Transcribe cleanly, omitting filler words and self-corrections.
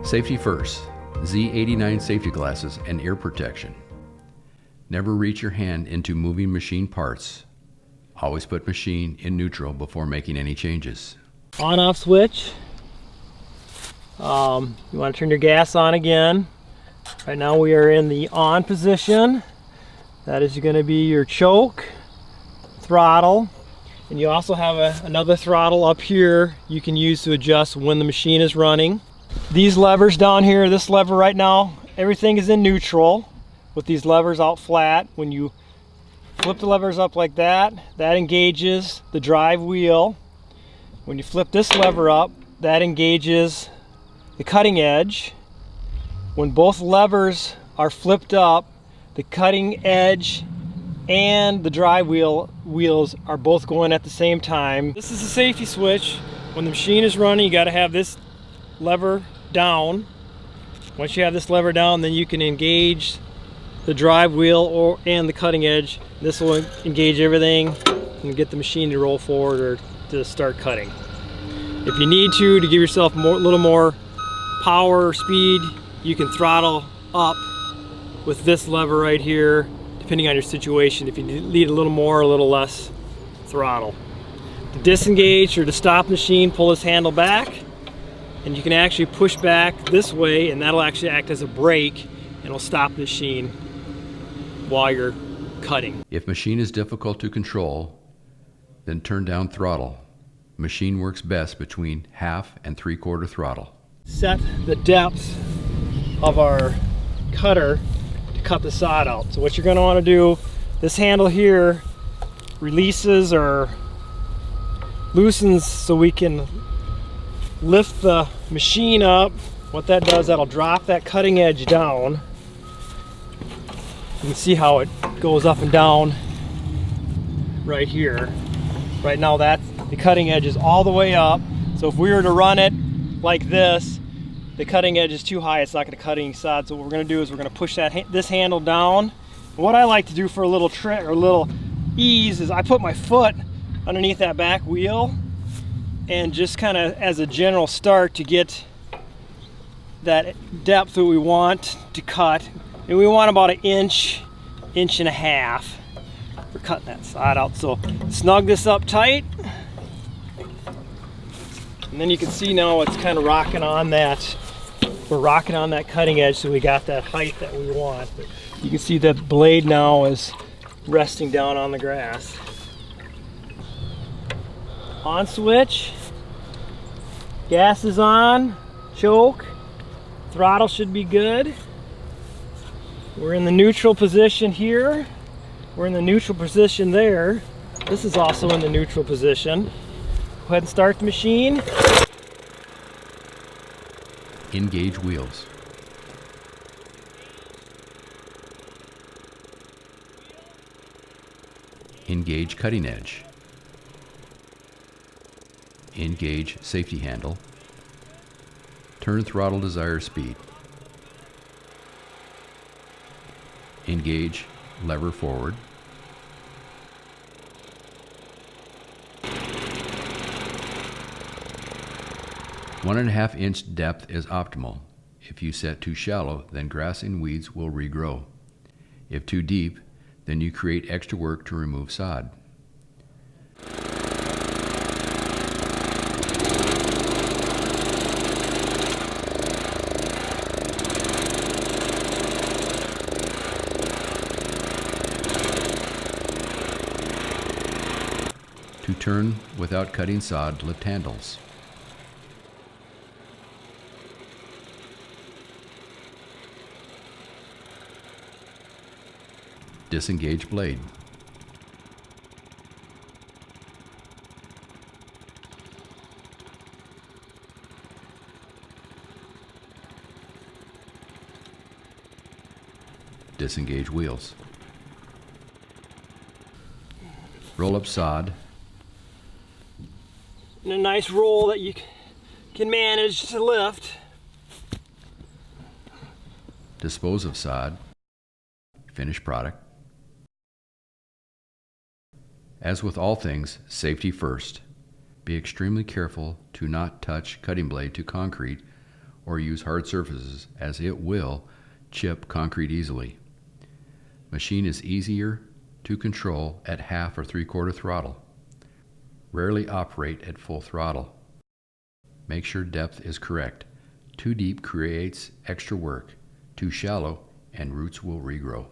Safety first. Z89 safety glasses and ear protection. Never reach your hand into moving machine parts. Always put machine in neutral before making any changes. On-off switch. You want to turn your gas on again. Right now we are in the on position. That is going to be your choke, throttle, and you also have another throttle up here you can use to adjust when the machine is running. These levers down here, this lever right now, everything is in neutral with these levers out flat. When you flip the levers up like that, that engages the drive wheel. When you flip this lever up, that engages the cutting edge. When both levers are flipped up, the cutting edge and the drive wheels are both going at the same time. This is a safety switch. When the machine is running, you got to have this lever down. Once you have this lever down, then you can engage the drive wheel and the cutting edge. This will engage everything and get the machine to roll forward or to start cutting. If you need to give yourself a little more power or speed, you can throttle up with this lever right here, depending on your situation. If you need a little more or a little less throttle. To disengage or to stop the machine, pull this handle back, and you can actually push back this way, and that'll actually act as a brake and it'll stop the machine while you're cutting. If machine is difficult to control, then turn down throttle. Machine works best between 1/2 and 3/4 throttle. Set the depth of our cutter to cut the sod out. So what you're going to want to do, this handle here releases or loosens so we can lift the machine up. What that does, that'll drop that cutting edge down. You can see how it goes up and down right here. Right now the cutting edge is all the way up. So if we were to run it like this, the cutting edge is too high, it's not going to cut any sod. So what we're going to do is we're going to push this handle down. And what I like to do for a little trick or a little ease is I put my foot underneath that back wheel, and just kind of as a general start to get that depth that we want to cut. And we want about 1 inch, 1.5 inches for cutting that sod out. So snug this up tight. And then you can see now it's kind of rocking on that. We're rocking on that cutting edge, so we got that height that we want. You can see the blade now is resting down on the grass. On switch, gas is on, choke, throttle should be good. We're in the neutral position here. We're in the neutral position there. This is also in the neutral position. Go ahead and start the machine. Engage wheels. Engage cutting edge. Engage safety handle. Turn throttle desired speed. Engage lever forward. One and a half inch depth is optimal. If you set too shallow, then grass and weeds will regrow. If too deep, then you create extra work to remove sod. To turn without cutting sod, lift handles. Disengage blade. Disengage wheels. Roll up sod. And a nice roll that you can manage to lift. Dispose of sod. Finished product. As with all things, safety first. Be extremely careful to not touch cutting blade to concrete or use hard surfaces, as it will chip concrete easily. Machine is easier to control at half or 3/4 throttle. Rarely operate at full throttle. Make sure depth is correct. Too deep creates extra work. Too shallow and roots will regrow.